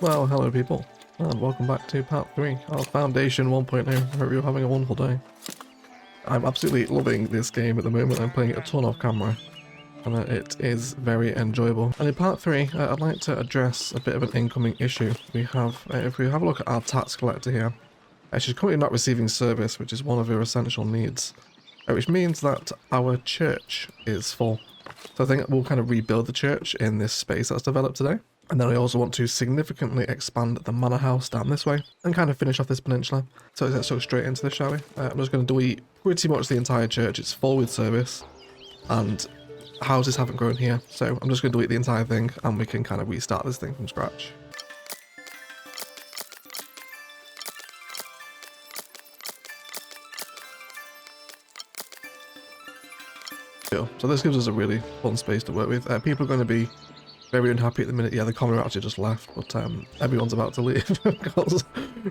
Well, hello people, and welcome back to part 3 of Foundation 1.0. I hope you're having a wonderful day. I'm absolutely loving this game at the moment. I'm playing it a ton off camera, and it is very enjoyable. And in part 3, I'd like to address a bit of an incoming issue. We have, if we have a look at our tax collector here, she's currently not receiving service, which is one of her essential needs, which means that our church is full. So I think we'll kind of rebuild the church in this space that's developed today. And then I also want to significantly expand the manor house down this way and kind of finish off this peninsula. So let's go straight into this, shall we? I'm just going to delete pretty much the entire church. It's full with service and houses haven't grown here. So I'm just going to delete the entire thing and we can kind of restart this thing from scratch. Cool. So this gives us a really fun space to work with. People are going to be very unhappy at the minute. Yeah, the commoner actually just left, but everyone's about to leave because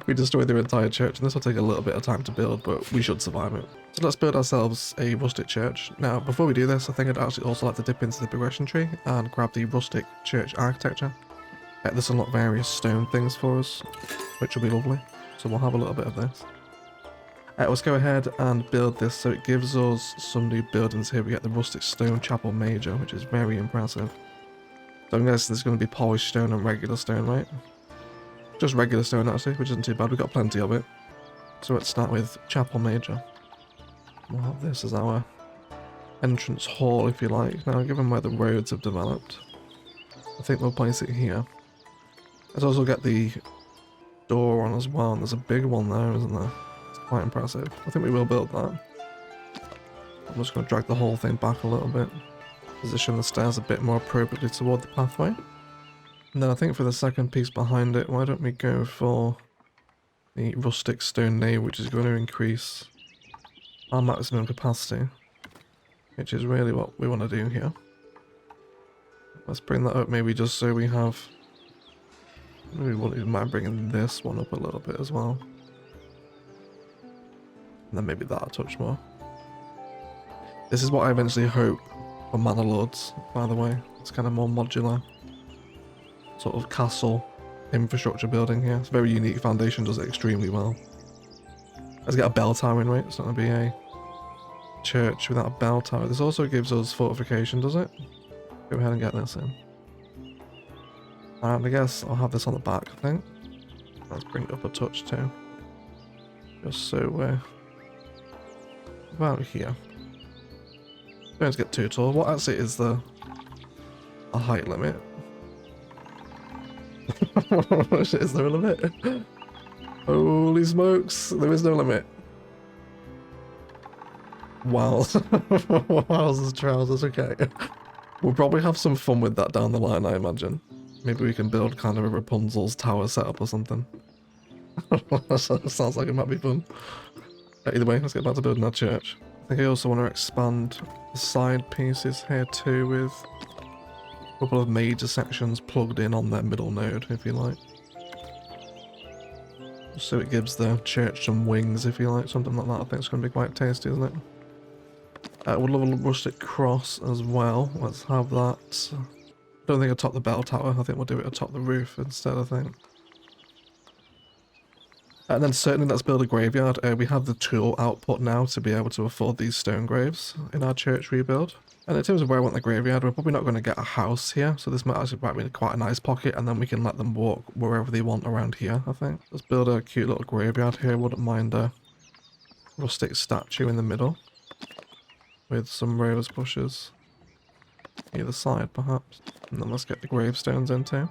we destroyed their entire church, and this will take a little bit of time to build, but we should survive it. So let's build ourselves a rustic church. Now, before we do this, I think I'd actually also like to dip into the progression tree and grab the rustic church architecture. This will unlock various stone things for us, which will be lovely. So we'll have a little bit of this. Let's go ahead and build this so it gives us some new buildings here. We get the rustic stone chapel major, which is very impressive. So I'm guessing there's going to be polished stone and regular stone, right? Just regular stone actually, which isn't too bad. We've got plenty of it. So let's start with Chapel Major. We'll have this as our entrance hall, if you like. Now, given where the roads have developed, I think we'll place it here. Let's also get the door on as well. And there's a big one there, isn't there? It's quite impressive. I think we will build that. I'm just going to drag the whole thing back a little bit. Position the stairs a bit more appropriately toward the pathway. And then I think for the second piece behind it, why don't we go for the rustic stone nave, which is going to increase our maximum capacity, which is really what we want to do here. Let's bring that up maybe just so we have, maybe we might bring this one up a little bit as well. And then maybe that a touch more. This is what I eventually hope for Manor Lords, by the way. It's kind of more modular sort of castle infrastructure building here. It's a very unique foundation, does it extremely well. Let's get a bell tower in, right? It's not going to be a church without a bell tower. This also gives us fortification, does it? Go ahead and get this in. And I guess I'll have this on the back, I think. Let's bring it up a touch too. Just so we're about here. Don't get too tall. What actually is the height limit? Is there a limit? Holy smokes, there is no limit. Wow. Wowzers trousers, okay. We'll probably have some fun with that down the line, I imagine. Maybe we can build kind of a Rapunzel's tower setup or something. Sounds like it might be fun. Either way, let's get back to building our church. I think I also want to expand the side pieces here too with a couple of major sections plugged in on their middle node, if you like. So it gives the church some wings, if you like, something like that. I think it's going to be quite tasty, isn't it? I would love a rustic cross as well. Let's have that. I don't think atop the bell tower. I think we'll do it atop the roof instead, I think. And then certainly let's build a graveyard. We have the tool output now to be able to afford these stone graves in our church rebuild. And in terms of where I want the graveyard, we're probably not going to get a house here. So this might actually be quite a nice pocket, and then we can let them walk wherever they want around here, I think. Let's build a cute little graveyard here. Wouldn't mind a rustic statue in the middle with some rose bushes either side, perhaps. And then let's get the gravestones in too.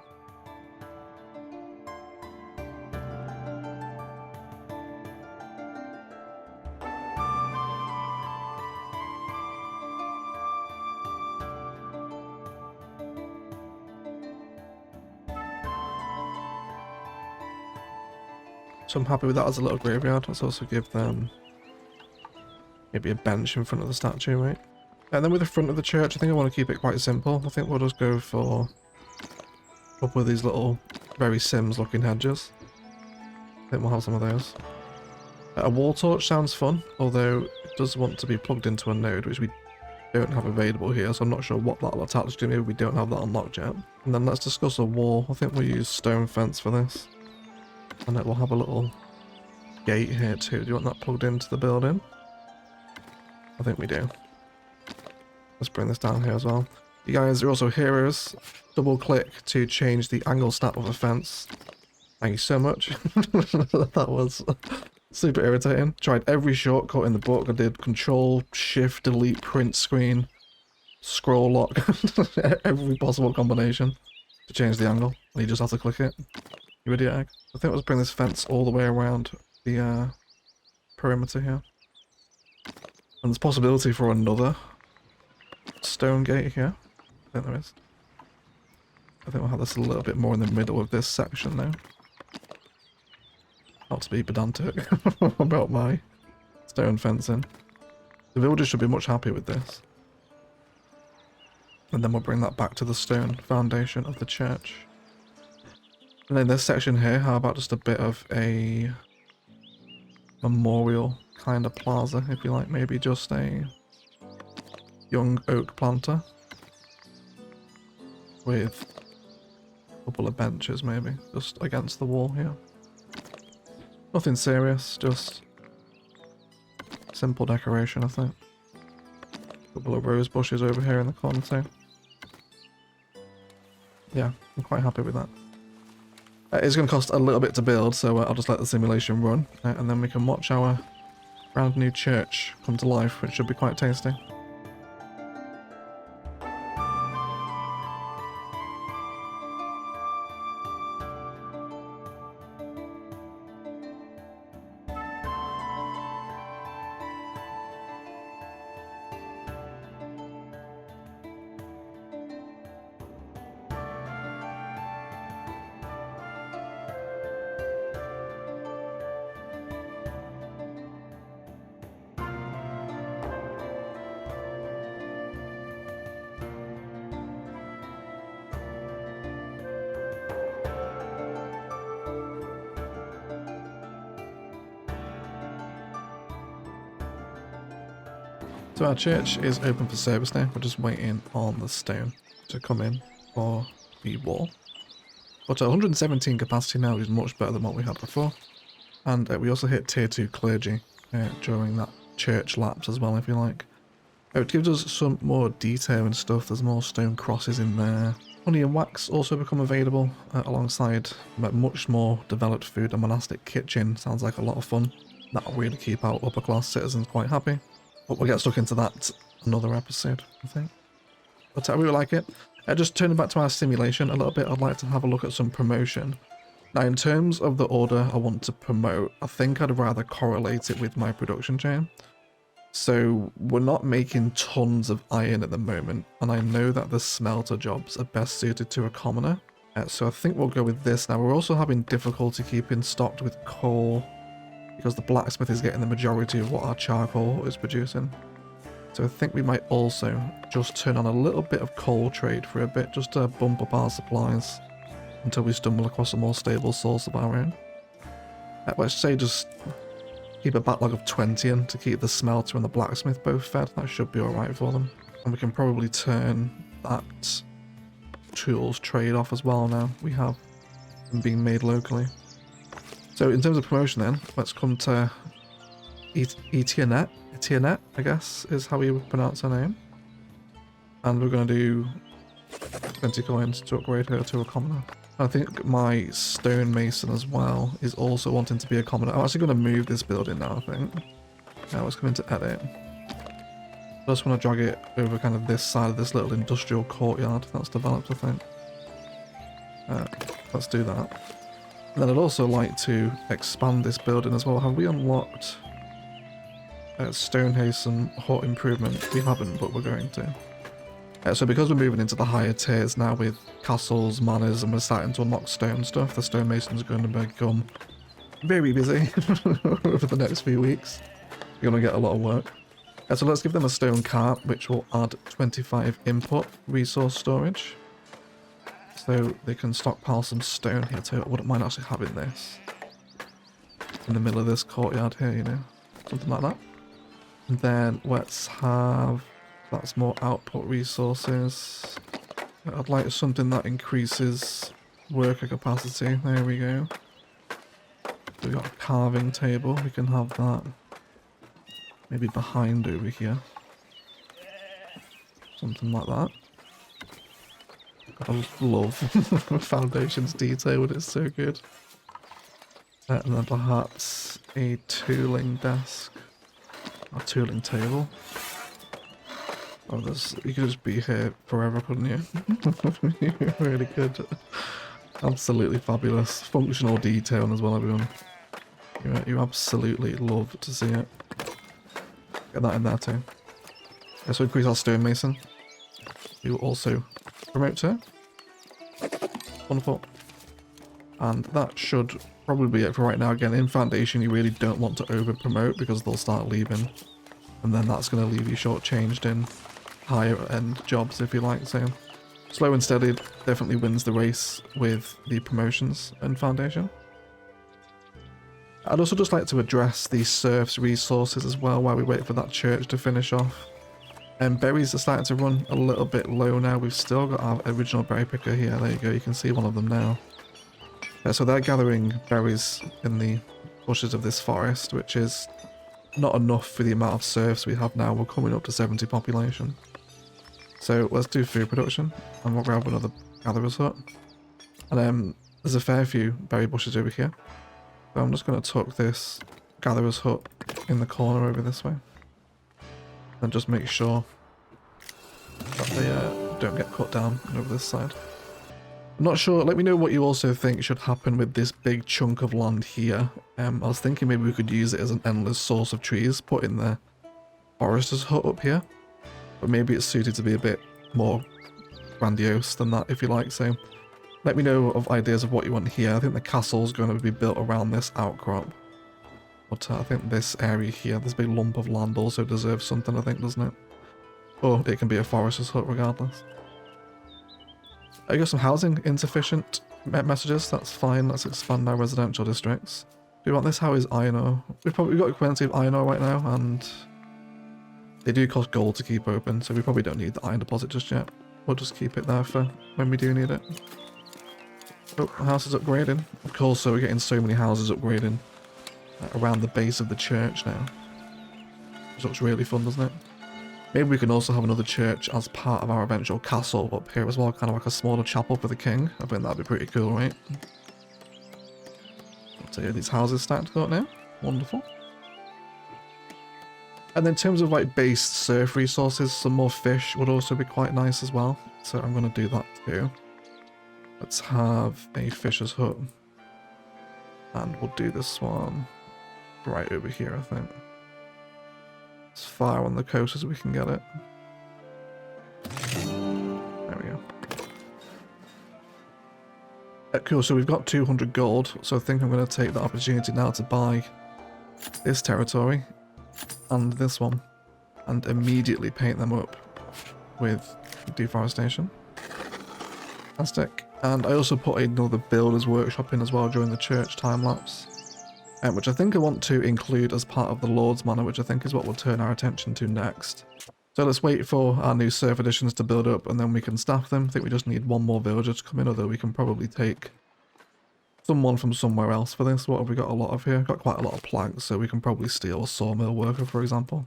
So I'm happy with that as a little graveyard. Let's also give them maybe a bench in front of the statue, right? And then with the front of the church, I think I want to keep it quite simple. I think we'll just go for a couple of these little, very Sims looking hedges. I think we'll have some of those. A wall torch sounds fun, although it does want to be plugged into a node, which we don't have available here, so I'm not sure what that'll attach to. Maybe we don't have that unlocked yet. And then let's discuss a wall. I think we'll use stone fence for this. And it will have a little gate here too. Do you want that plugged into the building? I think we do. Let's bring this down here as well. You guys are also heroes. Double click to change the angle snap of a fence. Thank you so much. That was super irritating. Tried every shortcut in the book. I did Control, Shift, Delete, Print Screen, Scroll Lock, every possible combination to change the angle. And you just have to click it. You idiot egg. I think let's bring this fence all the way around the perimeter here. And there's possibility for another stone gate here. I think there is. I think we'll have this a little bit more in the middle of this section now. Not to be pedantic about my stone fencing. The villagers should be much happier with this. And then we'll bring that back to the stone foundation of the church. And then this section here, how about just a bit of a memorial kind of plaza, if you like. Maybe just a young oak planter with a couple of benches maybe, just against the wall here. Nothing serious, just simple decoration, I think. A couple of rose bushes over here in the corner too. Yeah, I'm quite happy with that. It's going to cost a little bit to build, so I'll just let the simulation run, and then we can watch our brand new church come to life, which should be quite tasty. So our church is open for service now. We're just waiting on the stone to come in for the wall. But 117 capacity now is much better than what we had before. And we also hit tier 2 clergy during that church lapse as well, if you like. It gives us some more detail and stuff. There's more stone crosses in there. Honey and wax also become available alongside much more developed food. A monastic kitchen sounds like a lot of fun. That'll really keep our upper class citizens quite happy. But we'll get stuck into that another episode, I think. But I really like it. Just turning back to our simulation a little bit, I'd like to have a look at some promotion. Now, in terms of the order I want to promote, I think I'd rather correlate it with my production chain. So we're not making tons of iron at the moment, and I know that the smelter jobs are best suited to a commoner. So I think we'll go with this. Now, we're also having difficulty keeping stocked with coal, because the blacksmith is getting the majority of what our charcoal is producing. So I think we might also just turn on a little bit of coal trade for a bit, just to bump up our supplies until we stumble across a more stable source of our own. Let's say just keep a backlog of 20 in to keep the smelter and the blacksmith both fed. That should be alright for them. And we can probably turn that tools trade off as well now. We have them being made locally. So in terms of promotion then, let's come to Etianet, I guess, is how we would pronounce her name. And we're going to do 20 coins to upgrade her to a commoner. I think my Stonemason as well is also wanting to be a commoner. I'm actually going to move this building now, I think. Now let's come into edit. I just want to drag it over kind of this side of this little industrial courtyard that's developed, I think. Let's do that. And then I'd also like to expand this building as well. Have we unlocked Stonehaven Hut Improvement? We haven't, but we're going to. So because we're moving into the higher tiers now with castles, manors, and we're starting to unlock stone stuff, the stonemasons are going to become very busy over the next few weeks. You're going to get a lot of work. So let's give them a stone cart, which will add 25 input resource storage. So they can stockpile some stone here too. I wouldn't mind actually having this in the middle of this courtyard here, you know, something like that. And then let's have That's more output resources. I'd like something that increases worker capacity. There we go. We've got a carving table. We can have that maybe behind over here. Something like that. I love Foundation's detail, it's so good. And then perhaps a tooling desk. A tooling table. Oh, you could just be here forever, couldn't you? Really good. Absolutely fabulous. Functional detailing as well, everyone. You absolutely love to see it. Get that in there too. Okay, so increase our Stonemason. We will also promote her. Wonderful. And that should probably be it for right now. Again, in Foundation, you really don't want to over-promote because they'll start leaving. And then that's going to leave you shortchanged in higher end jobs, if you like. So slow and steady definitely wins the race with the promotions in Foundation. I'd also just like to address the serfs resources as well while we wait for that church to finish off. And berries are starting to run a little bit low now. We've still got our original berry picker here. There you go, you can see one of them now. So they're gathering berries in the bushes of this forest, which is not enough for the amount of serfs we have now. We're coming up to 70 population. So let's do food production, and we'll grab another gatherer's hut. And there's a fair few berry bushes over here. So I'm just going to tuck this gatherer's hut in the corner over this way. And just make sure that they don't get cut down over this side. I'm not sure, let me know what you also think should happen with this big chunk of land here. I was thinking maybe we could use it as an endless source of trees, put in the forester's hut up here. But maybe it's suited to be a bit more grandiose than that, if you like. So let me know of ideas of what you want here. I think the castle's going to be built around this outcrop. But I think this area here, this big lump of land also deserves something, I think, doesn't it? Or it can be a forester's hut regardless. I got some housing insufficient messages, that's fine. Let's expand our residential districts. Do we want this? How is iron ore? We've got plenty of iron ore right now, and they do cost gold to keep open, so we probably don't need the iron deposit just yet. We'll just keep it there for when we do need it. Oh, the house is upgrading. Of course, so we're getting so many houses upgrading around the base of the church now. Which looks really fun, doesn't it? Maybe we can also have another church as part of our eventual castle up here as well, kind of like a smaller chapel for the king. I think that'd be pretty cool, right? So yeah, these houses starting to go up now. Wonderful. And then in terms of like base surf resources, some more fish would also be quite nice as well. So I'm going to do that too. Let's have a fisher's hut. And we'll do this one right over here, I think. As far on the coast as we can get it. There we go. Cool, so we've got 200 gold, so I think I'm going to take the opportunity now to buy this territory and this one, and immediately paint them up with deforestation. Fantastic. And I also put another builder's workshop in as well during the church time-lapse. Which I think I want to include as part of the Lord's Manor, which I think is what we'll turn our attention to next. So let's wait for our new serf additions to build up, and then we can staff them. I think we just need one more villager to come in, although we can probably take someone from somewhere else for this. What have we got a lot of here? Got quite a lot of planks, so we can probably steal a sawmill worker, for example.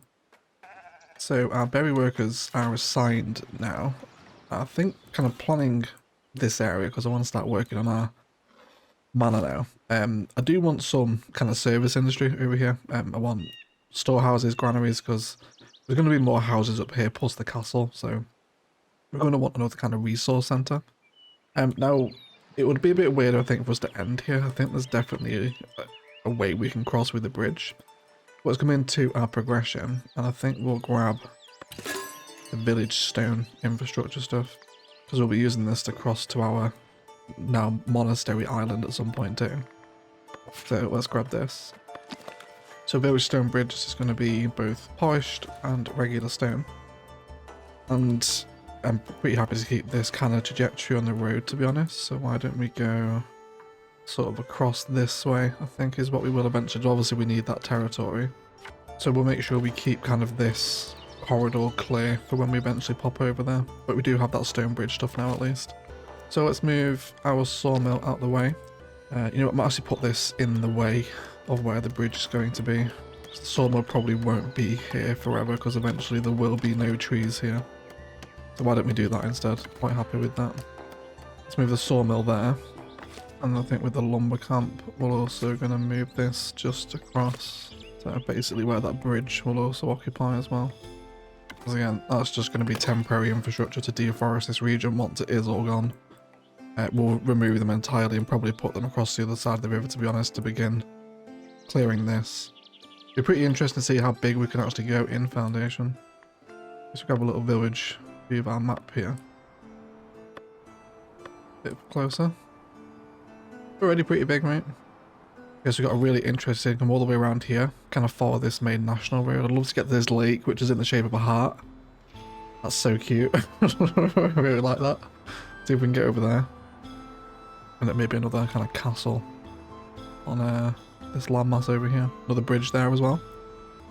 So our berry workers are assigned now. I think kind of planning this area, because I want to start working on our manor now. I do want some kind of service industry over here. I want storehouses, granaries, because there's going to be more houses up here plus the castle, so we're going to want another kind of resource centre. Now, it would be a bit weird, I think, for us to end here. I think there's definitely a way we can cross with the bridge. Let's come into our progression, and I think we'll grab the village stone infrastructure stuff, because we'll be using this to cross to our now Monastery Island at some point too. So let's grab this. So village stone bridge is going to be both polished and regular stone. And I'm pretty happy to keep this kind of trajectory on the road, to be honest. So why don't we go sort of across this way, I think is what we will eventually do. Obviously we need that territory. So we'll make sure we keep kind of this corridor clear for when we eventually pop over there. But we do have that stone bridge stuff now at least. So let's move our sawmill out the way. You know what, I might actually put this in the way of where the bridge is going to be. The sawmill probably won't be here forever because eventually there will be no trees here. So why don't we do that instead? Quite happy with that. Let's move the sawmill there. And I think with the lumber camp, we're also going to move this just across. So basically where that bridge will also occupy as well. Because again, that's just going to be temporary infrastructure to deforest this region once it is all gone. We'll remove them entirely and probably put them across the other side of the river, to be honest, to begin clearing this. It'll be pretty interesting to see how big we can actually go in Foundation. Let's grab a little village view of our map here. Bit closer. Already pretty big, right? Guess we've got a really interesting come all the way around here. Kind of follow this main national road. I'd love to get to this lake, which is in the shape of a heart. That's so cute. I really like that. See if we can get over there. And then maybe another kind of castle on this landmass over here. Another bridge there as well.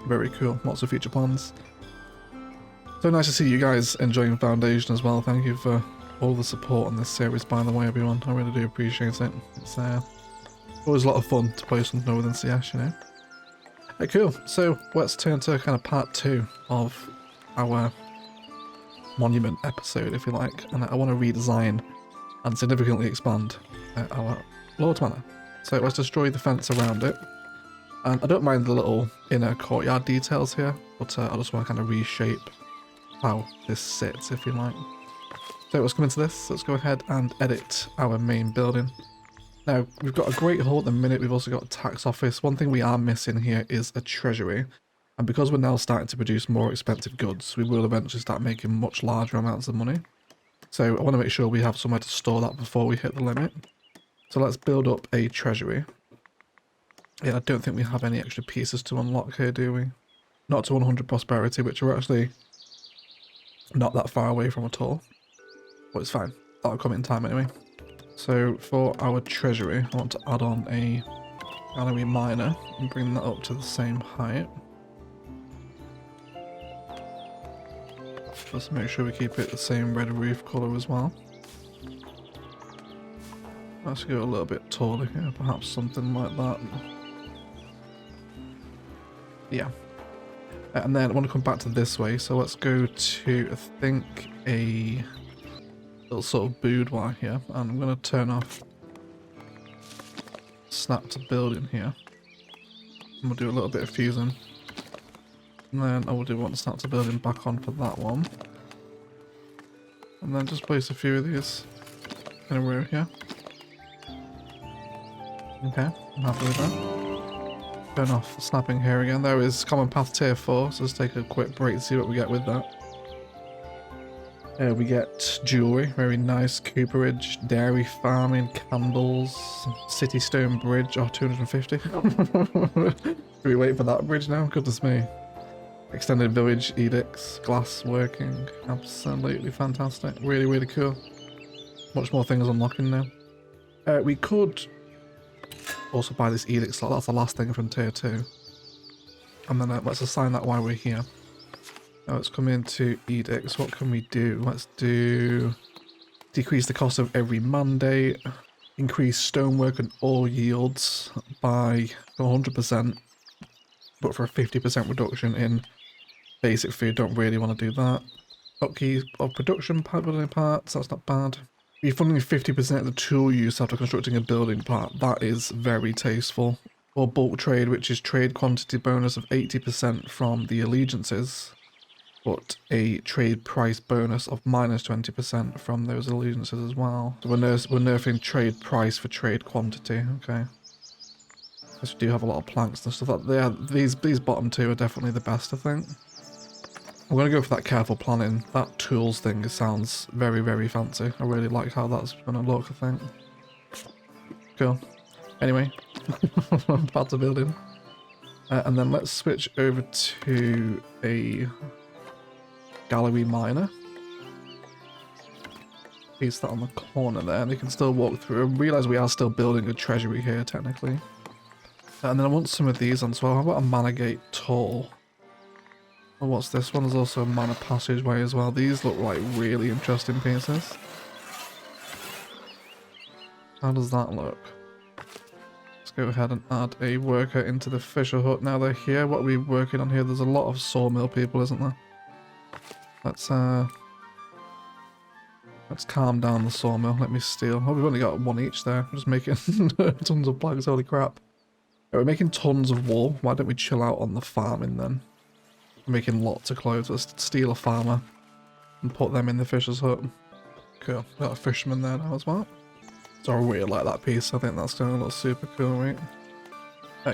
Very cool. Lots of future plans. So nice to see you guys enjoying Foundation as well. Thank you for all the support on this series, by the way, everyone. I really do appreciate it. It's always a lot of fun to play something other than CS, you know. Hey, cool. So let's turn to kind of part 2 of our monument episode, if you like. And I want to redesign and significantly expand our Lord's Manor. So let's destroy the fence around it. And I don't mind the little inner courtyard details here, but I just want to kind of reshape how this sits, if you like. So let's come into this. Let's go ahead and edit our main building. Now, we've got a great hall at the minute. We've also got a tax office. One thing we are missing here is a treasury. And because we're now starting to produce more expensive goods, we will eventually start making much larger amounts of money. So I want to make sure we have somewhere to store that before we hit the limit. So let's build up a treasury. Yeah, I don't think we have any extra pieces to unlock here, do we? Not to 100 prosperity, which we're actually not that far away from at all. But it's fine. That'll come in time anyway. So for our treasury, I want to add on a gallery miner and bring that up to the same height. Just make sure we keep it the same red roof colour as well. Let's go a little bit taller here, perhaps something like that. Yeah. And then I want to come back to this way, so let's go to, I think, a little sort of boudoir here, and I'm going to turn off snap to building here. And we'll do a little bit of fusing. And then I will do one snap to building back on for that one. And then just place a few of these in a row here. Okay, I'm happy with that. Turn off snapping here again. There is common path tier 4, so let's take a quick break to see what we get with that. We get jewellery, very nice, cooperage, dairy farming, candles, city stone bridge, 250. Do we wait for that bridge now? Goodness me. Extended village edicts, glass working, absolutely fantastic, really, really cool. Much more things unlocking now. We could also buy this edict slot, that's the last thing from tier 2. And then let's assign that while we're here. Now let's come into edicts. What can we do? Let's do decrease the cost of every mandate, increase stonework and ore yields by 100%, but for a 50% reduction in basic food. Don't really want to do that. Hotkeys of production building parts, that's not bad. Refunding 50% of the tool use after constructing a building part, that is very tasteful. Or bulk trade, which is trade quantity bonus of 80% from the allegiances, but a trade price bonus of minus 20% from those allegiances as well. So we're nerfing trade price for trade quantity, okay. Because we do have a lot of planks and stuff. Yeah, these bottom two are definitely the best, I think. I'm going to go for that careful planning. That tools thing sounds very, very fancy. I really like how that's going to look, I think. Cool. Anyway, back to building. And then let's switch over to a gallery miner. Place that on the corner there, and they can still walk through. I realise we are still building a treasury here, technically. And then I want some of these on as well. How about a mana gate tall? Oh, what's this one? There's also a Manor passageway as well. These look like really interesting pieces. How does that look? Let's go ahead and add a worker into the fisher hut. Now they're here. What are we working on here? There's a lot of sawmill people, isn't there? Let's calm down the sawmill. Let me steal. Oh, we've only got one each there. We're just making tons of planks. Holy crap. We're making tons of wool. Why don't we chill out on the farming then? We're making lots of clothes. Let's steal a farmer and put them in the fisher's hut. Cool. Got a fisherman there now as well. So I really like that piece. I think that's going to look super cool, right?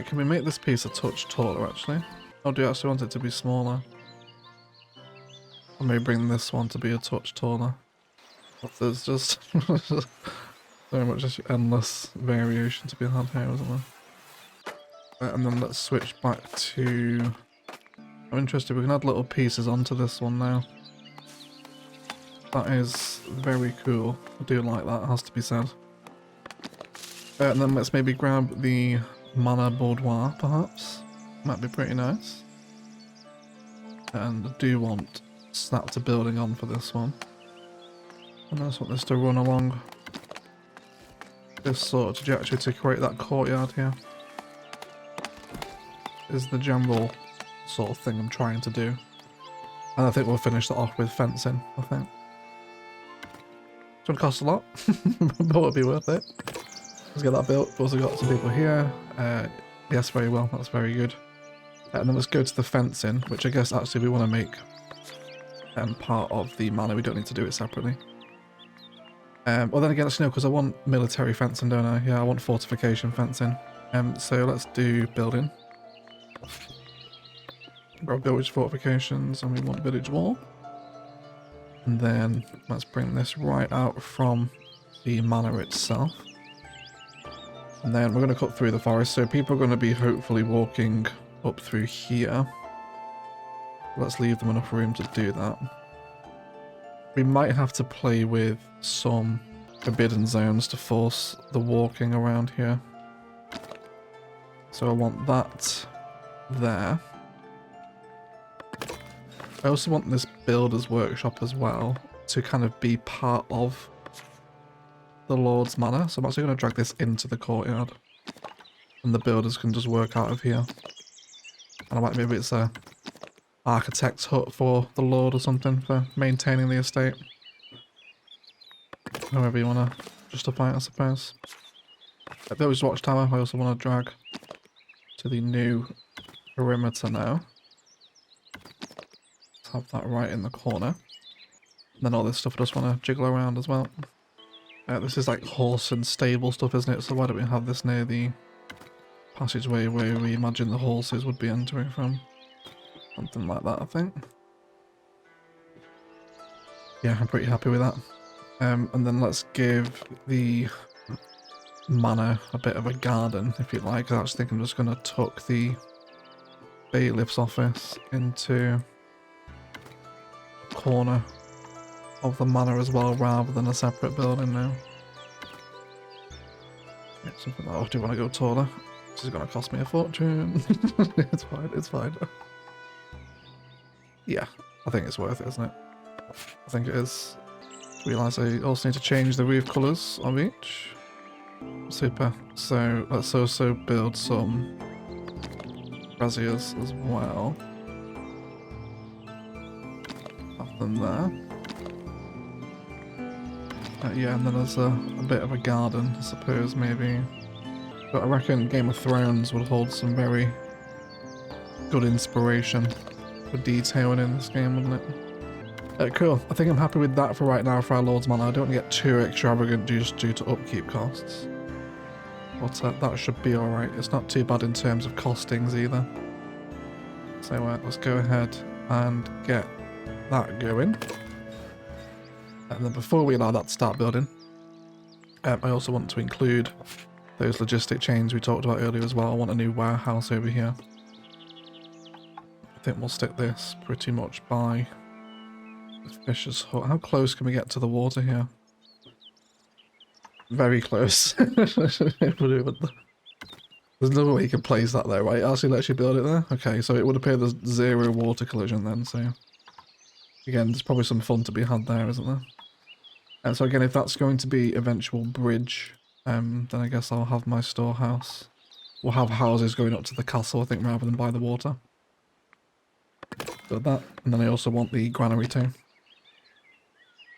Can we make this piece a touch taller, actually? Or do you actually want it to be smaller? Or maybe bring this one to be a touch taller. There's just so much just endless variation to be had here, isn't there? And then let's switch back to... I'm interested, we can add little pieces onto this one now. That is very cool. I do like that, it has to be said. And then let's maybe grab the Manor boudoir, perhaps. Might be pretty nice. And I do want snap to building on for this one. And I just want this to run along this sort of trajectory to create that courtyard here. Is the general sort of thing I'm trying to do. And I think we'll finish that off with fencing, I think. It's going to cost a lot, but it'll be worth it. Let's get that built. We've also got some people here. Yes, very well. That's very good. And then let's go to the fencing, which I guess actually we want to make part of the manor. We don't need to do it separately. Well, then again, actually no, because I want military fencing, don't I? Yeah, I want fortification fencing. So let's do building. We've got village fortifications, and we want village wall. And then let's bring this right out from the manor itself. And then we're going to cut through the forest, so people are going to be hopefully walking up through here. Let's leave them enough room to do that. We might have to play with some forbidden zones to force the walking around here. So I want that there. I also want this builder's workshop as well to kind of be part of the Lord's Manor. So I'm actually going to drag this into the courtyard. And the builders can just work out of here. And I might, maybe it's a architect's hut for the Lord or something for maintaining the estate. However you want to justify it, I suppose. At Village Watchtower, I also want to drag to the new perimeter now. Let's have that right in the corner. And then all this stuff I just want to jiggle around as well. This is like horse and stable stuff, isn't it? So why don't we have this near the passageway where we imagine the horses would be entering from? Something like that, I think. Yeah, I'm pretty happy with that. And then let's give the manor a bit of a garden, if you like. I actually think I'm just going to tuck the bailiff's office into the corner of the manor as well, rather than a separate building now. Yeah, something like that. Oh, do you want to go taller? This is going to cost me a fortune. It's fine, it's fine. Yeah, I think it's worth it, isn't it? I think it is. Realise I also need to change the roof colours of each. Super. So let's also build some braziers as well. Have them there. Yeah, and then there's a bit of a garden, I suppose, maybe. But I reckon Game of Thrones would hold some very good inspiration for detailing in this game, wouldn't it? Cool. I think I'm happy with that for right now for our Lord's Manor. I don't want to get too extravagant just due to upkeep costs. But that should be alright. It's not too bad in terms of costings either. So let's go ahead and get that going. And then before we allow that to start building, I also want to include those logistic chains we talked about earlier as well. I want a new warehouse over here. I think we'll stick this pretty much by the fisher's hut. How close can we get to the water here? Very close. There's another way you can place that there, right? It actually lets you build it there. Okay, so it would appear there's 0 water collision then, so... Again, there's probably some fun to be had there, isn't there? And so again, if that's going to be eventual bridge, then I guess I'll have my storehouse. We'll have houses going up to the castle, I think, rather than by the water. Got that. And then I also want the granary too.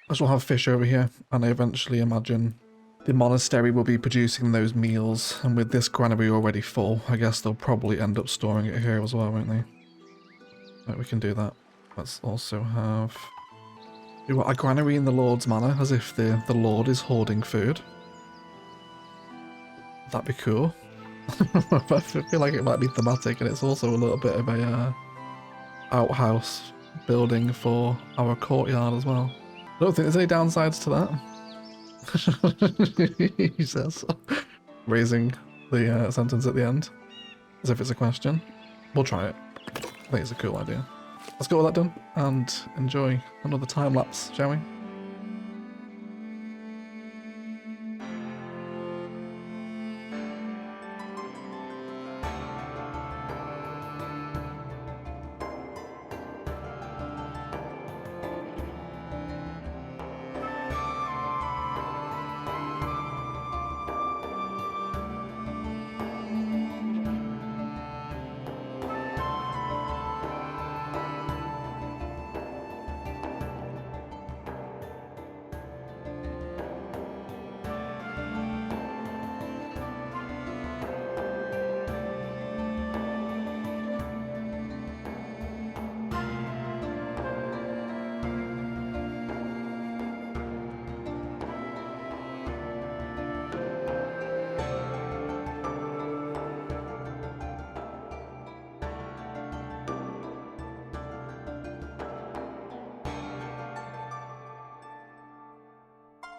I still have fish over here, and I eventually imagine the monastery will be producing those meals, and with this granary already full, I guess they'll probably end up storing it here as well, won't they? Right, we can do that. Let's also have... Do what, a granary in the Lord's Manor, as if the Lord is hoarding food. That'd be cool. I feel like it might be thematic, and it's also a little bit of a outhouse building for our courtyard as well. I don't think there's any downsides to that. He says, raising the sentence at the end, as if it's a question. We'll try it. I think it's a cool idea. Let's get all that done and enjoy another time lapse, shall we?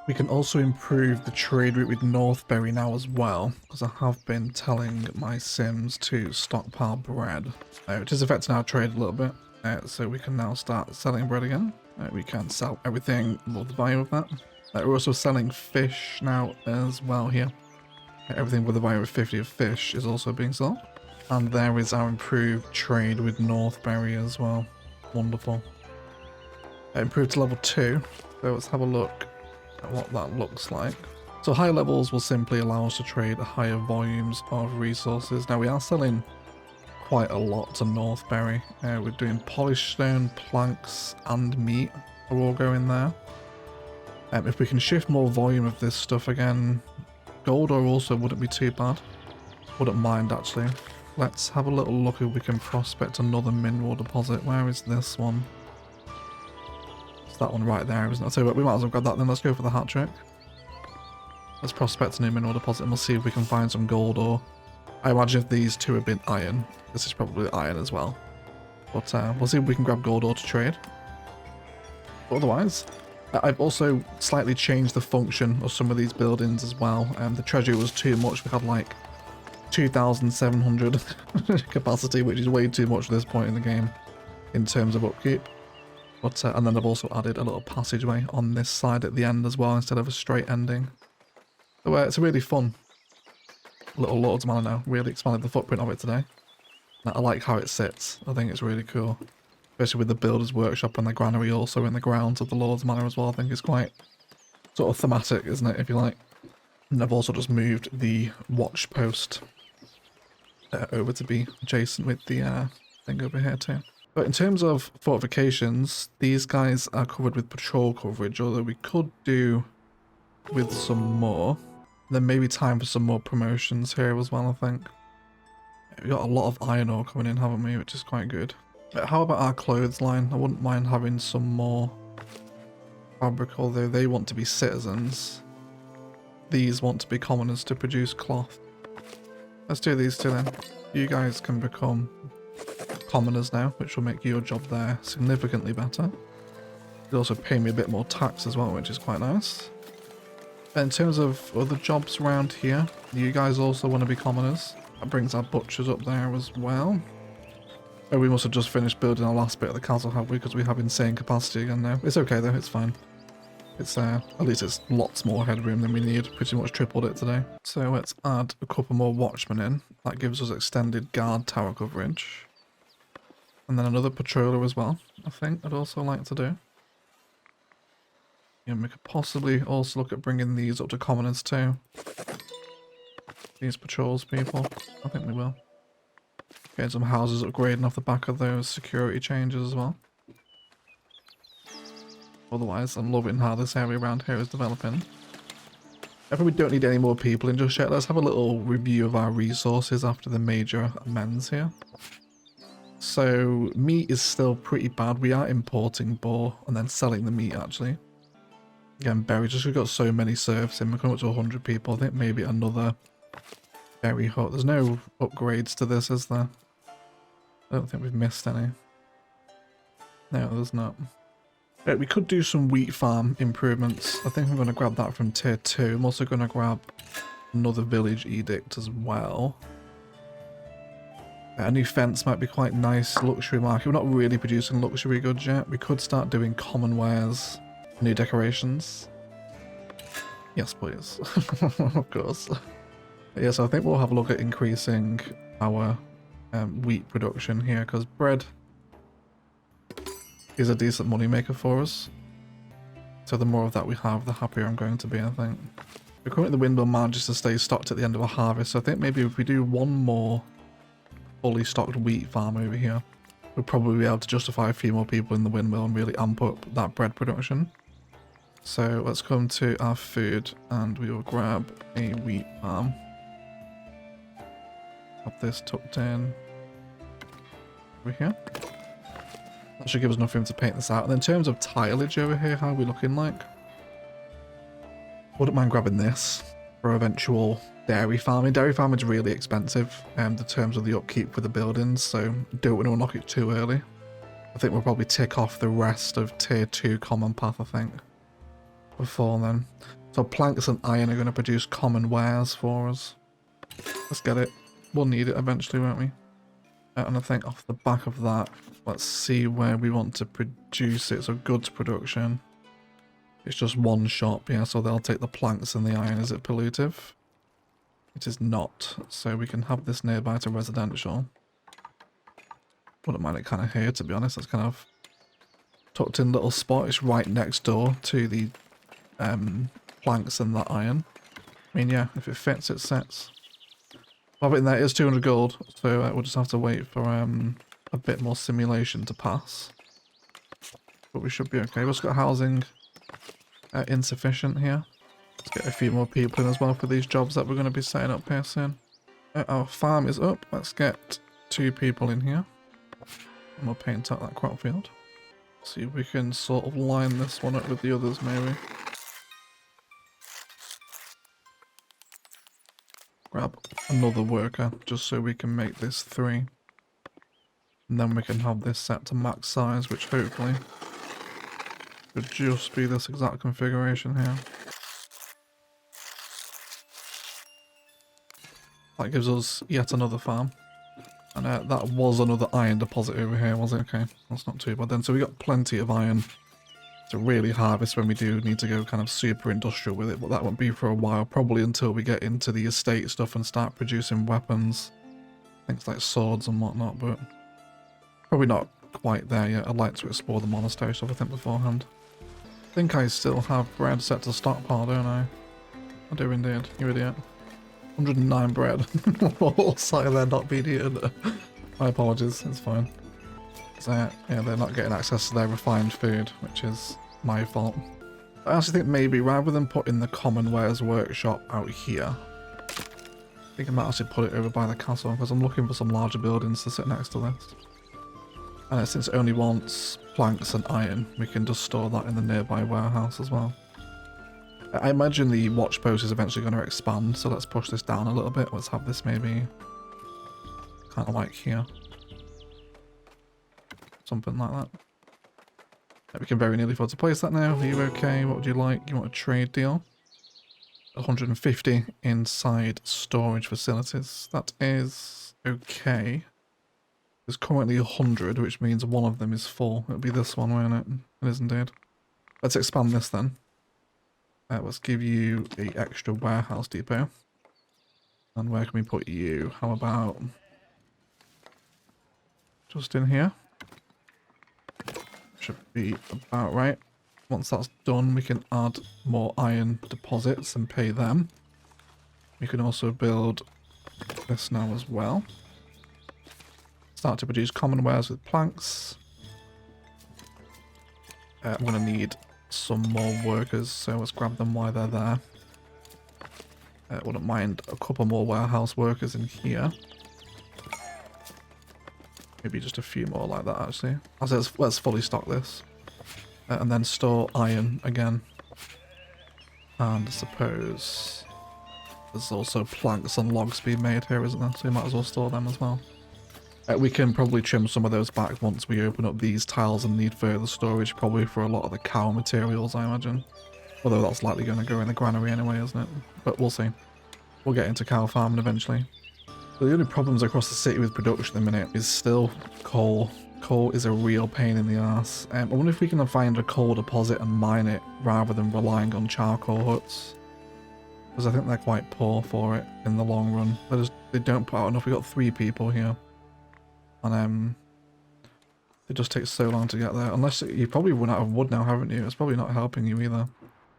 We can also improve the trade route with Northbury now as well, because I have been telling my Sims to stockpile bread, which is affecting our trade a little bit. So we can now start selling bread again. We can sell everything, love the value of that. We're also selling fish now as well here. Everything with a value of 50 of fish is also being sold. And there is our improved trade with Northbury as well. Wonderful. Improved to level 2. So let's have a look at what that looks like. So higher levels will simply allow us to trade higher volumes of resources. Now we are selling quite a lot to Northbury. We're doing polished stone, planks and meat are all going there. If we can shift more volume of this stuff again, gold ore also wouldn't be too bad. Wouldn't mind actually. Let's have a little look if we can prospect another mineral deposit. Where is this one? That one right there, isn't it? So we might as well grab that then. Let's go for the hat trick. Let's prospect a new mineral deposit and we'll see if we can find some gold ore. I imagine if these two have been iron, this is probably iron as well. But we'll see if we can grab gold ore to trade. But otherwise, I've also slightly changed the function of some of these buildings as well. The treasury was too much. We had like 2,700 capacity, which is way too much at this point in the game in terms of upkeep. But, and then I've also added a little passageway on this side at the end as well, instead of a straight ending. So it's a really fun little Lord's Manor now. Really expanded the footprint of it today. I like how it sits. I think it's really cool. Especially with the builder's workshop and the granary also in the grounds of the Lord's Manor as well. I think it's quite sort of thematic, isn't it, if you like. And I've also just moved the watch post over to be adjacent with the thing over here too. But in terms of fortifications, these guys are covered with patrol coverage, although we could do with some more. Then maybe time for some more promotions here as well, I think. We've got a lot of iron ore coming in, haven't we, which is quite good. But how about our clothes line? I wouldn't mind having some more fabric, although they want to be citizens. These want to be commoners to produce cloth. Let's do these two then. You guys can become commoners now, which will make your job there significantly better. It'll also pay me a bit more tax as well, which is quite nice. And in terms of other jobs around here, you guys also want to be commoners. That brings our butchers up there as well. Oh, we must have just finished building our last bit of the castle, have we? Because we have insane capacity again now. It's okay though, it's fine. It's at least it's lots more headroom than we need, pretty much tripled it today. So let's add a couple more watchmen in. That gives us extended guard tower coverage. And then another patroller as well, I think I'd also like to do. And we could possibly also look at bringing these up to commoners too. These patrols people, I think we will. Getting some houses upgrading off the back of those security changes as well. Otherwise, I'm loving how this area around here is developing. I think we don't need any more people in just yet. Let's have a little review of our resources after the major amends here. So, meat is still pretty bad. We are importing boar and then selling the meat actually. Again, berries, just we've got so many serfs in. We're coming up to 100 people. I think maybe another berry hut. There's no upgrades to this, is there? I don't think we've missed any. No, there's not. We could do some wheat farm improvements. I think I'm going to grab that from tier 2. I'm also going to grab another village edict as well. A new fence might be quite nice. Luxury market. We're not really producing luxury goods yet. We could start doing common wares, new decorations. Yes, please. Of course. Yeah, so I think we'll have a look at increasing our wheat production here, because bread is a decent money maker for us. So the more of that we have, the happier I'm going to be, I think. We're currently the windmill manages to stay stocked at the end of a harvest, so I think maybe if we do one more fully stocked wheat farm over here, we'll probably be able to justify a few more people in the windmill and really amp up that bread production. So let's come to our food and we will grab a wheat farm. Have this tucked in over here. That should give us enough room to paint this out. And in terms of tileage over here, how are we looking like? Wouldn't mind grabbing this for eventual dairy farming. Dairy farming is really expensive in terms of the upkeep for the buildings, so don't want to unlock it too early. I think we'll probably tick off the rest of tier 2 common path, I think, before then. So planks and iron are going to produce common wares for us. Let's get it. We'll need it eventually, won't we? And I think off the back of that, let's see where we want to produce it. So goods production. It's just one shop, yeah, so they'll take the planks and the iron. Is it pollutive? It is not. So we can have this nearby to residential. Wouldn't mind it kind of here, to be honest. It's kind of tucked in little spot. It's right next door to the planks and the iron. I mean, yeah, if it fits, it sets. Have it in there. It is 200 gold, so we'll just have to wait for a bit more simulation to pass. But we should be okay. We've just got housing insufficient here. Let's get a few more people in as well for these jobs that we're going to be setting up here soon. Our farm is up. Let's get 2 people in here. And we'll paint out that crop field. See if we can sort of line this one up with the others maybe. Grab another worker just so we can make this 3. And then we can have this set to max size, which hopefully would just be this exact configuration here. That gives us yet another farm. And that was another iron deposit over here, was it? Okay, that's not too bad then. So we got plenty of iron to really harvest when we do need to go kind of super industrial with it, but that won't be for a while, probably until we get into the estate stuff and start producing weapons, things like swords and whatnot, but probably not quite there yet. I'd like to explore the monastery stuff, I think, beforehand. I think I still have bread set to stockpile, don't I? I do indeed, you idiot. 109 bread. All sat there not being eaten. My apologies, it's fine. So, yeah, they're not getting access to their refined food, which is my fault. I actually think maybe rather than putting the common wares workshop out here, I think I might actually put it over by the castle, because I'm looking for some larger buildings to sit next to this. And since it only wants planks and iron, we can just store that in the nearby warehouse as well. I imagine the watch post is eventually going to expand, so let's push this down a little bit. Let's have this maybe kind of like here. Something like that. We can very nearly afford to place that now. Are you okay? What would you like? You want a trade deal? 150 inside storage facilities. That is okay. There's currently 100, which means one of them is full. It'll be this one, won't it? It is indeed. Let's expand this then. Let's give you a extra warehouse depot. And where can we put you? How about just in here? Should be about right. Once that's done, we can add more iron deposits and pay them. We can also build this now as well. Start to produce common wares with planks. I'm going to need some more workers, so let's grab them while they're there. Wouldn't mind a couple more warehouse workers in here. Maybe just a few more like that, actually. Let's fully stock this. And then store iron again. And I suppose there's also planks and logs being made here, isn't there? So we might as well store them as well. We can probably trim some of those back once we open up these tiles and need further storage, probably for a lot of the cow materials, I imagine. Although that's likely going to go in the granary anyway, isn't it? But we'll see. We'll get into cow farming eventually. So the only problems across the city with production at the minute is still coal. Coal is a real pain in the ass. I wonder if we can find a coal deposit and mine it rather than relying on charcoal huts. Because I think they're quite poor for it in the long run. They don't put out enough. We've got 3 people here. And it just takes so long to get there. Unless you probably run out of wood now, haven't you? It's probably not helping you either.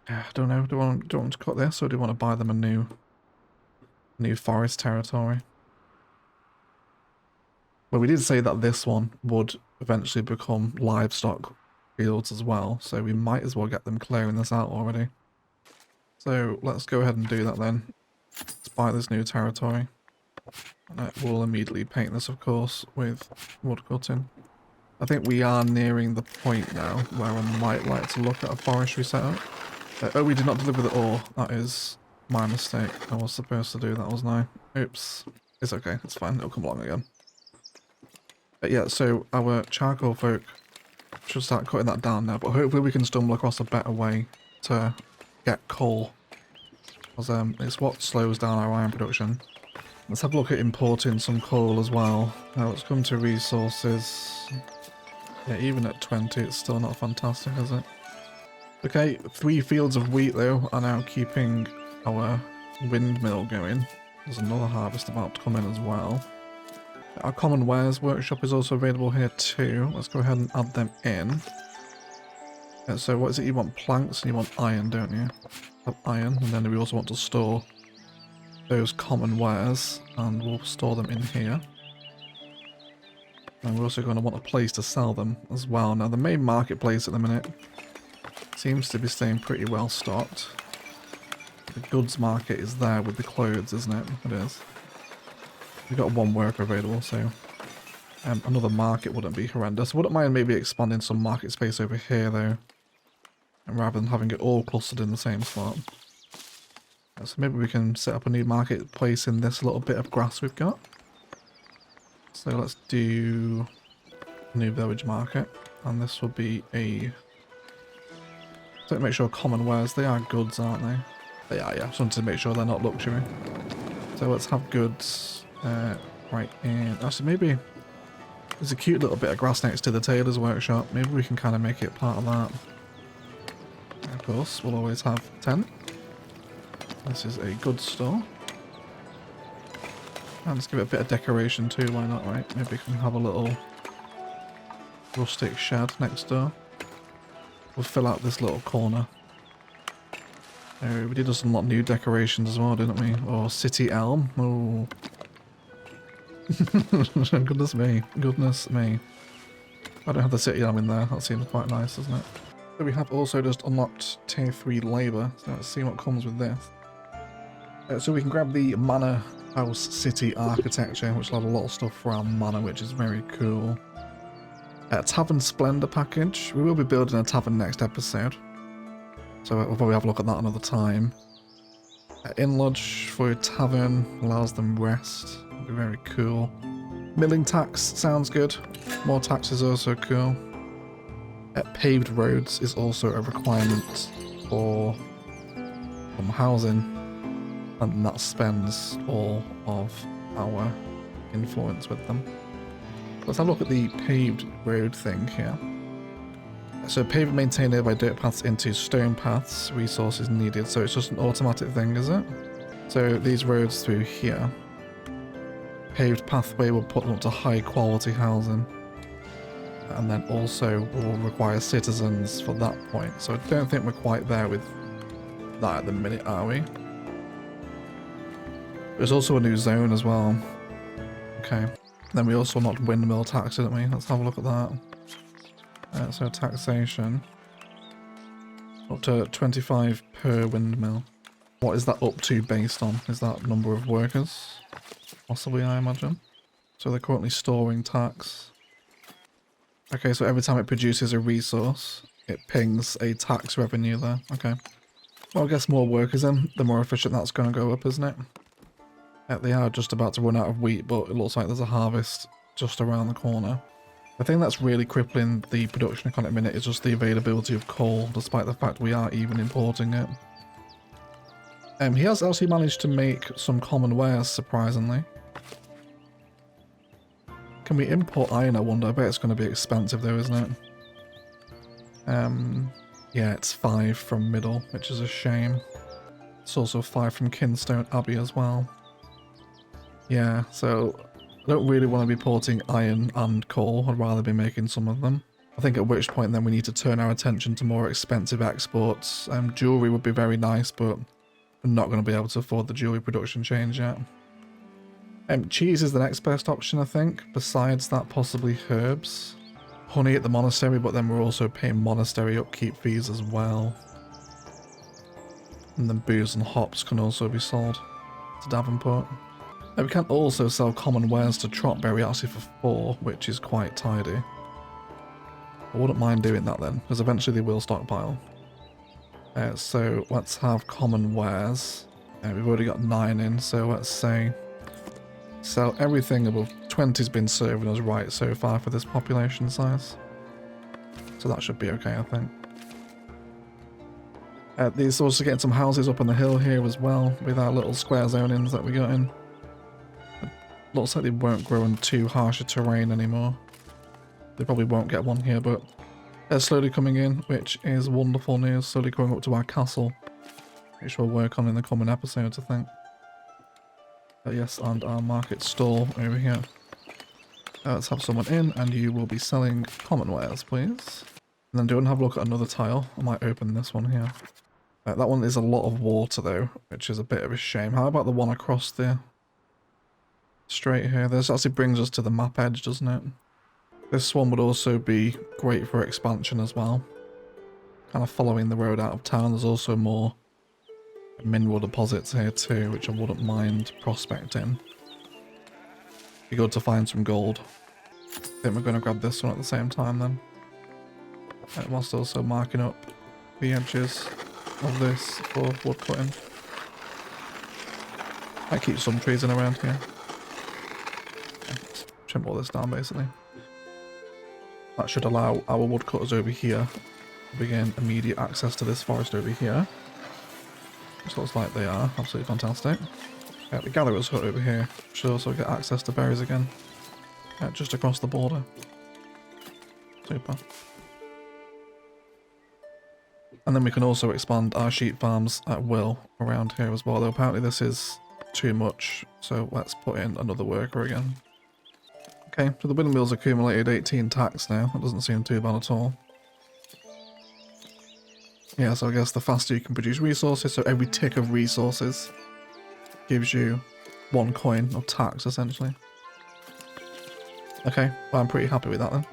I don't know. Do I want to cut this, or do you want to buy them a new forest territory? Well, we did say that this one would eventually become livestock fields as well, so we might as well get them clearing this out already. So let's go ahead and do that then. Let's buy this new territory. We'll immediately paint this, of course, with wood cutting. I think we are nearing the point now where I might like to look at a forestry setup. Oh, we did not deliver the ore. That is my mistake. I was supposed to do that, wasn't I? Oops. It's okay. It's fine. It'll come along again. Yeah, so our charcoal folk should start cutting that down now, but hopefully we can stumble across a better way to get coal. Because it's what slows down our iron production. Let's have a look at importing some coal as well. Now let's come to resources. Yeah, even at 20 it's still not fantastic, is it? Okay, 3 fields of wheat though are now keeping our windmill going. There's another harvest about to come in as well. Our common wares workshop is also available here too. Let's go ahead and add them in. So what is it? You want planks and you want iron, don't you? Have iron, and then we also want to store those common wares, and we'll store them in here. And we're also going to want a place to sell them as well. Now the main marketplace at the minute seems to be staying pretty well stocked. The goods market is there with the clothes, isn't it? It is. We've got 1 worker available, so another market wouldn't be horrendous. Wouldn't mind maybe expanding some market space over here though, and rather than having it all clustered in the same spot. So maybe we can set up a new marketplace in this little bit of grass we've got. So let's do a new village market, and this will be a... So make sure common wares, they are goods, aren't they? They are, yeah. Just wanted to make sure they're not luxury. So let's have goods right in... Actually, maybe there's a cute little bit of grass next to the tailor's workshop. Maybe we can kind of make it part of that. And of course, we'll always have 10. This is a goods store. And let's give it a bit of decoration too, why not, right? Maybe we can have a little rustic shed next door. We'll fill out this little corner. We did just unlock new decorations as well, didn't we? Or city elm. Oh. Goodness me. Goodness me. I don't have the city elm in there. That seems quite nice, doesn't it? So we have also just unlocked tier 3 labour. So let's see what comes with this. So we can grab the Manor House City Architecture, which will have a lot of stuff for our manor, which is very cool. Tavern Splendor package. We will be building a tavern next episode, so we'll probably have a look at that another time. Inn Lodge for a tavern, allows them rest. It'll be very cool. Milling tax sounds good. More tax is also cool. Paved roads is also a requirement for some housing. And that spends all of our influence with them. Let's have a look at the paved road thing here. So pavement maintained nearby dirt paths into stone paths, resources needed. So it's just an automatic thing, is it? So these roads through here. Paved pathway will put them up to high quality housing. And then also will require citizens for that point. So I don't think we're quite there with that at the minute, are we? There's also a new zone as well. Okay. Then we also knocked windmill tax, didn't we? Let's have a look at that. So taxation. Up to 25 per windmill. What is that up to based on? Is that number of workers? Possibly, I imagine. So they're currently storing tax. Okay, so every time it produces a resource, it pings a tax revenue there. Okay. Well, I guess more workers in, the more efficient that's going to go up, isn't it? They are just about to run out of wheat, but it looks like there's a harvest just around the corner. The thing that's really crippling the production economy at the minute is just the availability of coal, despite the fact we are even importing it. He has actually managed to make some common wares, surprisingly. Can we import iron, I wonder? I bet it's going to be expensive though, isn't it? Yeah, it's 5 from Middle, which is a shame. It's also 5 from Kinstone Abbey as well. Yeah, so I don't really want to be porting iron and coal. I'd rather be making some of them. I think at which point then we need to turn our attention to more expensive exports. Jewellery would be very nice, but we're not going to be able to afford the jewellery production change yet. Cheese is the next best option, I think. Besides that, possibly herbs. Honey at the monastery, but then we're also paying monastery upkeep fees as well. And then booze and hops can also be sold to Davenport. We can also sell common wares to Trotberry actually for 4, which is quite tidy. I wouldn't mind doing that then, because eventually they will stockpile. So let's have common wares. We've already got 9 in, so let's say sell everything above 20's been serving us right so far for this population size. So that should be okay, I think. These also getting some houses up on the hill here as well, with our little square zonings that we got in. Looks like they won't grow in too harsh a terrain anymore. They probably won't get one here, but they're slowly coming in, which is wonderful news. Slowly going up to our castle, which we'll work on in the coming episodes, I think. Yes, and our market stall over here. Let's have someone in, and you will be selling common wares, please. And then do you want to have a look at another tile? I might open this one here. That one is a lot of water though, which is a bit of a shame. How about the one across there? Straight here. This actually brings us to the map edge, doesn't it? This one would also be great for expansion as well. Kind of following the road out of town. There's also more mineral deposits here too, which I wouldn't mind prospecting. Be good to find some gold. I think we're going to grab this one at the same time then. Whilst also marking up the edges of this for wood cutting. I keep some trees in around here. Trim all this down basically. That should allow our woodcutters over here to begin immediate access to this forest over here. Which looks like they are absolutely fantastic. The gatherer's hut over here should also get access to berries again. Just across the border. Super. And then we can also expand our sheep farms at will around here as well, though apparently this is too much, so let's put in another worker again. Okay, so the windmills accumulated 18 tax now. That doesn't seem too bad at all. Yeah, so I guess the faster you can produce resources, so every tick of resources gives you 1 coin of tax, essentially. Okay, well, I'm pretty happy with that then.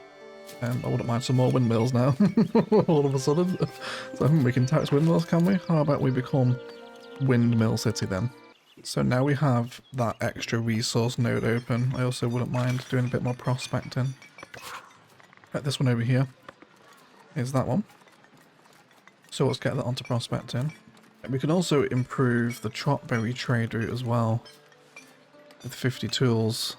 I wouldn't mind some more windmills now, all of a sudden. So I think we can tax windmills, can we? How about we become Windmill City then? So now we have that extra resource node open. I also wouldn't mind doing a bit more prospecting. This one over here is that one. So let's get that onto prospecting. We can also improve the Trotberry trade route as well with 50 tools,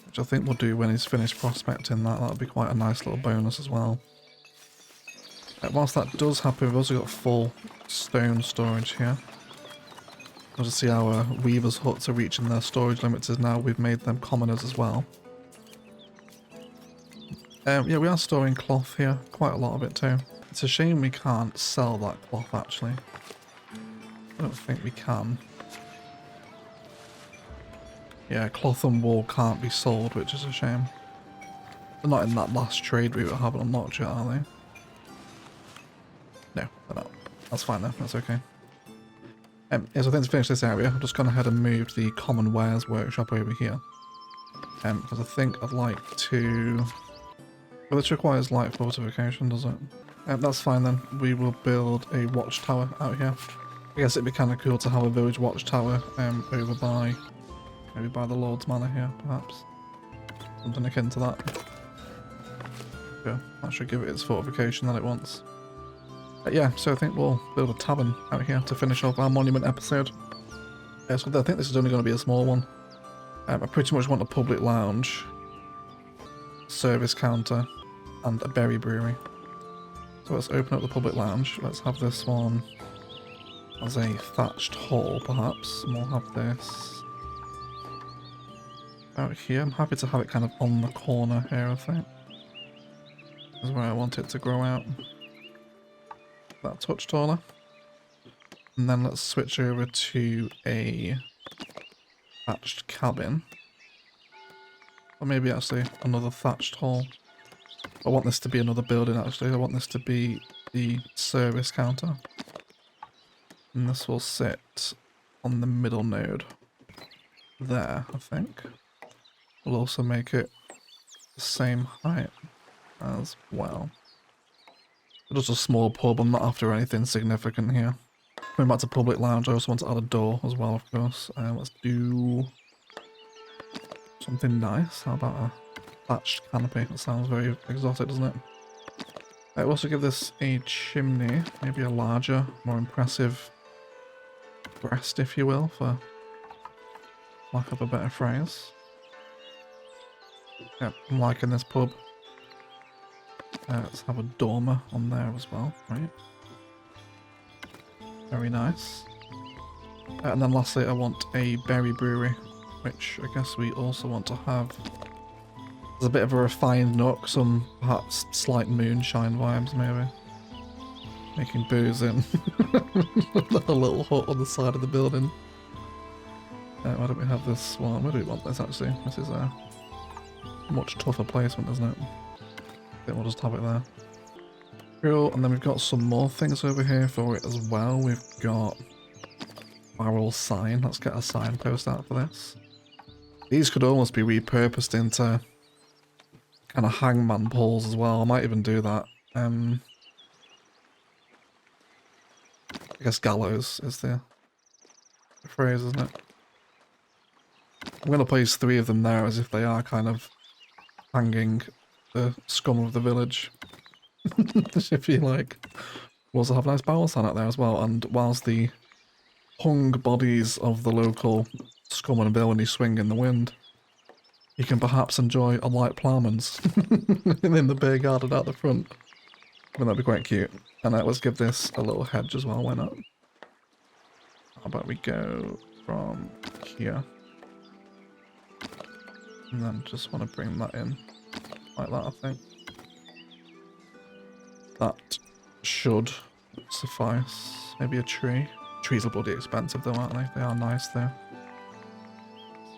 which I think we'll do when he's finished prospecting that. That'll be quite a nice little bonus as well. Whilst that does happen, we've also got full stone storage here. As you see, our weavers' huts are reaching their storage limits as now we've made them commoners as well. Yeah, we are storing cloth here, quite a lot of it too. It's a shame we can't sell that cloth actually. I don't think we can. Yeah, cloth and wool can't be sold, which is a shame. They're not in that last trade we haven't unlocked yet, are they? No, they're not. That's fine though, that's okay. Yeah, so I think to finish this area, I've just gone ahead and moved the common wares workshop over here. Because I think I'd like to... Well, this requires light fortification, does it? That's fine then. We will build a watchtower out here. I guess it'd be kind of cool to have a village watchtower over by... Maybe by the Lord's Manor here, perhaps. Something akin to that. Yeah, that should give it its fortification that it wants. Yeah, so I think we'll build a tavern out here to finish off our monument episode. Yeah, so I think this is only going to be a small one. I pretty much want a public lounge, service counter, and a berry brewery. So let's open up the public lounge. Let's have this one as a thatched hall, perhaps. And we'll have this out here. I'm happy to have it kind of on the corner here, I think. This is where I want it to grow out. That touch taller. And then let's switch over to a thatched cabin. Or maybe actually another thatched hall. I want this to be another building actually. I want this to be the service counter. And this will sit on the middle node. There, I think. We'll also make it the same height as well. Just a small pub, I'm not after anything significant here. Going back to public lounge, I also want to add a door as well, of course. Let's do something nice. How about a thatched canopy? That sounds very exotic, doesn't it? We'll also give this a chimney, maybe a larger, more impressive breast, if you will, for lack of a better phrase. Yep, I'm liking this pub. Let's have a dormer on there as well, right? Very nice. And then lastly, I want a berry brewery, which I guess we also want to have. There's a bit of a refined nook, some perhaps slight moonshine vibes maybe. Making booze in a little hut on the side of the building. Why don't we have this one? Where do we want this actually? This is a much tougher placement, isn't it? I think we'll just have it there. Cool, and then we've got some more things over here for it as well. We've got barrel sign. Let's get a signpost out for this. These could almost be repurposed into kind of hangman poles as well. I might even do that. I guess gallows is the phrase, isn't it? I'm going to place 3 of them there as if they are kind of hanging the scum of the village. If you like. We'll also have a nice barrel sign out there as well, and whilst the hung bodies of the local scum and villainy swing in the wind, you can perhaps enjoy a light ploughman's in the beer garden out the front. I mean, that'd be quite cute. And let's give this a little hedge as well, why not? How about we go from here? And then just want to bring that in like that, I think. That should suffice. Maybe a tree. Trees are bloody expensive though, aren't they? They are nice though.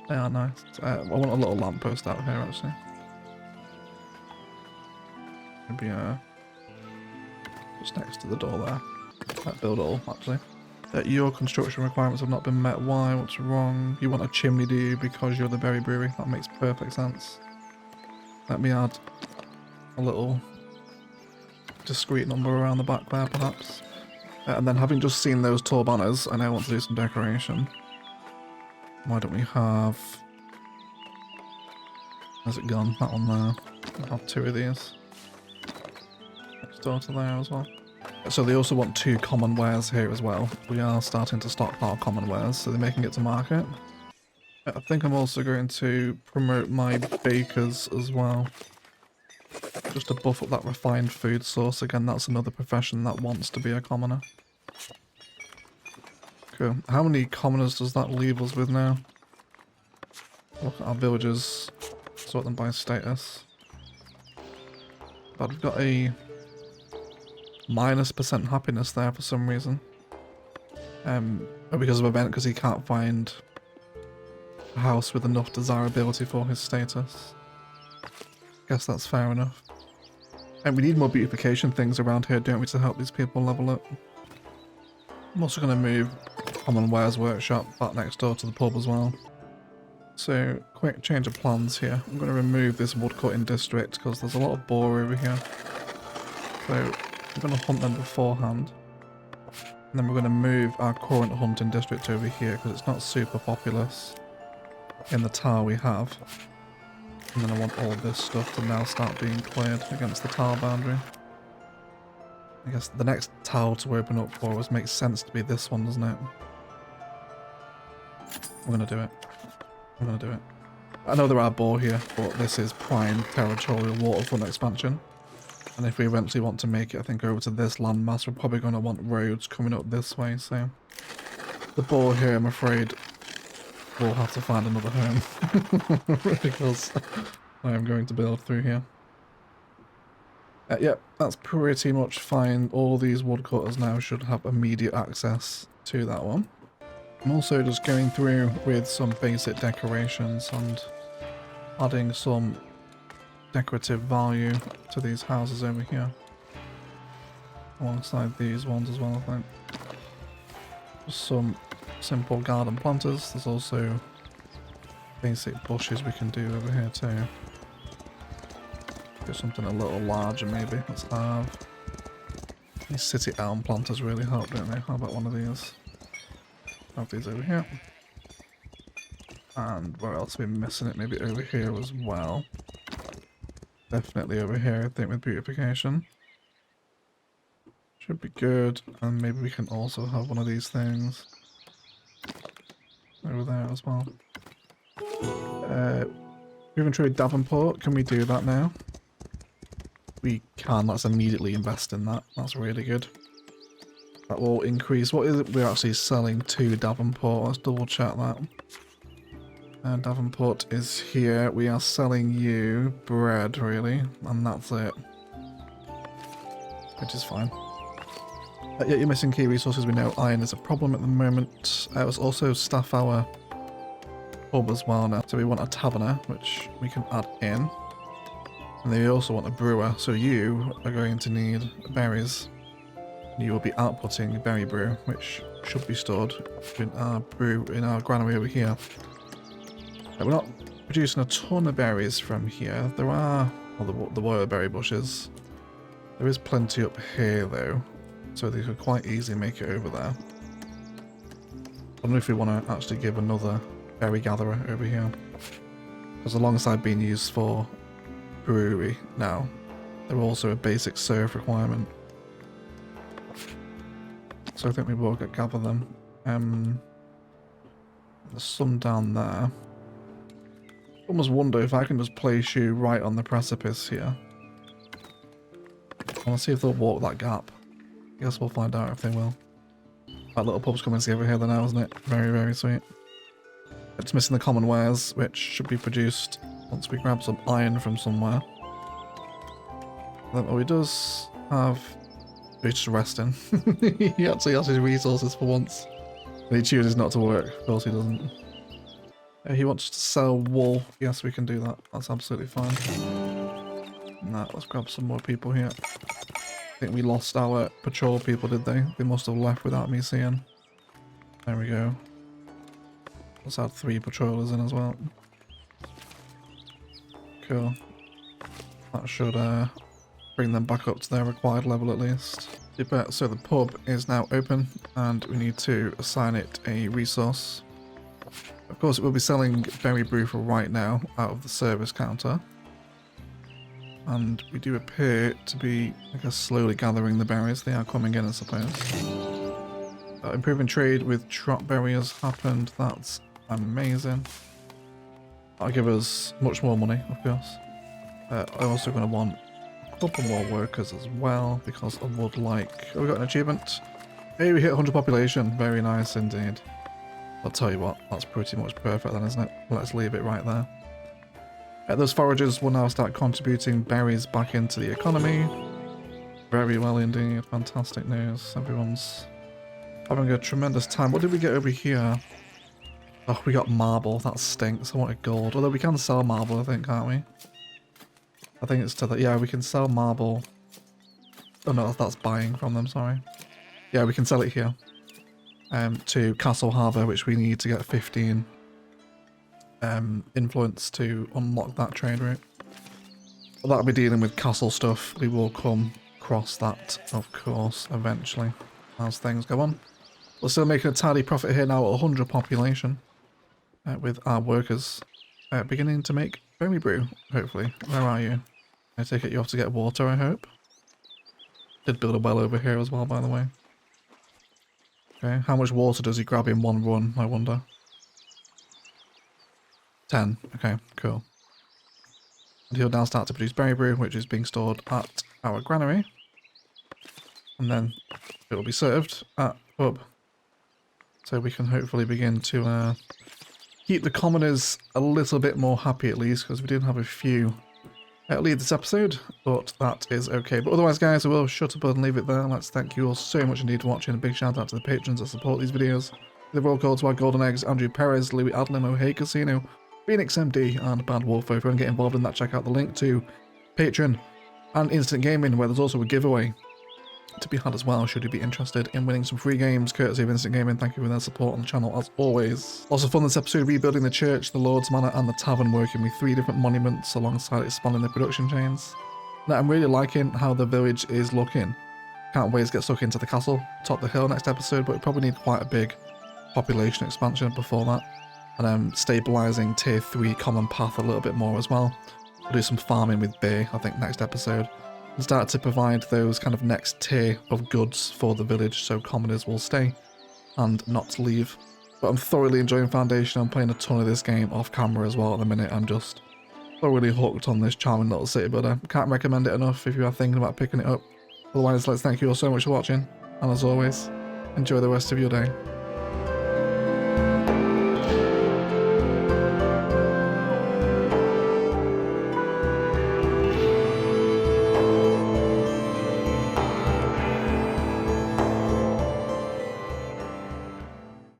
They are nice. I want a little lamppost out here actually. Maybe just next to the door there. That build all actually. Your construction requirements have not been met. Why? What's wrong? You want a chimney, do you? Because you're the berry brewery. That makes perfect sense. Let me add a little discreet number around the back there, perhaps. And then having just seen those tall banners, I now want to do some decoration. Why don't we have... Where's it gone? That one there. I'll have 2 of these. Next door to there as well. So they also want 2 common wares here as well. We are starting to stockpile common wares, so they're making it to market. I think I'm also going to promote my bakers as well. Just to buff up that refined food source. Again, that's another profession that wants to be a commoner. Cool. How many commoners does that leave us with now? Look at our villagers. Sort them by status. But we've got a -% happiness there for some reason. Because of event, because he can't find a house with enough desirability for his status. Guess that's fair enough. And we need more beautification things around here, don't we, to help these people level up. I'm also going to move Common Wares Workshop back next door to the pub as well. So, quick change of plans here. I'm going to remove this woodcutting district because there's a lot of boar over here. So, I'm going to hunt them beforehand. And then we're going to move our current hunting district over here because it's not super populous in the tower we have. And then I want all of this stuff to now start being cleared against the tower boundary. I guess the next tower to open up for us makes sense to be this one, doesn't it? We're going to do it. We're going to do it. I know there are boar here, but this is prime territorial waterfront expansion. And if we eventually want to make it, I think, over to this landmass, we're probably going to want roads coming up this way, so... The boar here, I'm afraid, will have to find another home. Because I am going to build through here. Yep, that's pretty much fine. All these woodcutters now should have immediate access to that one. I'm also just going through with some basic decorations and adding some decorative value to these houses over here. Alongside these ones as well, I think. Just some simple garden planters. There's also basic bushes we can do over here too. Do something a little larger maybe. Let's have... These city elm planters really help, don't they? How about one of these? Have these over here. And where else are we missing it? Maybe over here as well. Definitely over here, I think, with beautification. Should be good. And maybe we can also have one of these things over there as well. We've intruded Davenport. Can we do that now? We can. Let's immediately invest in that. That's really good. That will increase. What is it we're actually selling to Davenport? Let's double check that. Davenport is here. We are selling you bread, really, and that's it. Which is fine. Yeah, you're missing key resources. We know iron is a problem at the moment. It's also staff our pub as well now. So we want a taverner, which we can add in. And they also want a brewer. So you are going to need berries. You will be outputting berry brew, which should be stored in our granary over here. We're not producing a ton of berries from here. There are, well, the were berry bushes. There is plenty up here though, so they could quite easily make it over there. I don't know if we want to actually give another berry gatherer over here, because alongside being used for brewery now, they're also a basic serve requirement. So I think we will gather them. There's some down there. I almost wonder if I can just place you right on the precipice here. I want to see if they'll walk that gap. I guess we'll find out if they will. That little pub's coming together here now, isn't it? Very, very sweet. It's missing the common wares, which should be produced once we grab some iron from somewhere. Oh, he does have... He's just resting. He actually has his resources for once. And he chooses not to work. Of course he doesn't. He wants to sell wool. Yes, we can do that. That's absolutely fine. Nah, let's grab some more people here. I think we lost our patrol people, did they? They must have left without me seeing. There we go. Let's add 3 patrollers in as well. Cool. That should bring them back up to their required level at least. So the pub is now open and we need to assign it a resource. Of course it will be selling berry brew for right now out of the service counter. And we do appear to be, I guess, slowly gathering the berries. They are coming in, I suppose. Improving trade with trotberry has happened. That's amazing. That'll give us much more money, of course. I'm also going to want a couple more workers as well, because I would like... Oh, we got an achievement. Hey, we hit 100 population. Very nice indeed. I'll tell you what, that's pretty much perfect then, isn't it? Let's leave it right there. Those foragers will now start contributing berries back into the economy. Very well indeed. Fantastic news. Everyone's having a tremendous time. What did we get over here? Oh, we got marble. That stinks. I wanted gold. Although we can sell marble, I think, can't we? I think it's to the... Yeah, we can sell marble. Oh no, that's buying from them, sorry. Yeah, we can sell it here. To Castle Harbour, which we need to get 15 influence to unlock that trade route. But that'll be dealing with castle stuff. We will come across that, of course, eventually, as things go on. We're still making a tidy profit here now at 100 population, with our workers beginning to make berry brew, hopefully. Where are you? I take it you have to get water, I hope. Did build a well over here as well, by the way. Okay, how much water does he grab in one run, I wonder? 10. Okay, cool. And he'll now start to produce berry brew, which is being stored at our granary. And then it will be served at pub. So we can hopefully begin to keep the commoners a little bit more happy at least, because we did have a few leave this episode, but that is okay. But otherwise, guys, I will shut up and leave it there. Let's thank you all so much indeed for watching. A big shout out to the patrons that support these videos. The roll call to our golden eggs: Andrew Perez, Louis Adlam, O'Hay Casino, Phoenix MD, and Bad Wolf. If you want to get involved in that, check out the link to Patreon and Instant Gaming, where there's also a giveaway to be had as well, should you be interested in winning some free games courtesy of Instant Gaming. Thank you for their support on the channel as always. Also fun this episode, rebuilding the church, the Lord's Manor and the tavern, working with 3 different monuments alongside expanding the production chains. Now I'm really liking how the village is looking. Can't wait to get stuck into the castle, top the hill next episode, but we probably need quite a big population expansion before that. And stabilising tier 3 common path a little bit more as well. We'll do some farming with Bay, I think, next episode. And start to provide those kind of next tier of goods for the village so commoners will stay and not leave. But I'm thoroughly enjoying Foundation. I'm playing a ton of this game off camera as well at the minute. I'm just thoroughly hooked on this charming little city builder. Can't recommend it enough if you are thinking about picking it up. Otherwise, let's thank you all so much for watching, and as always, enjoy the rest of your day.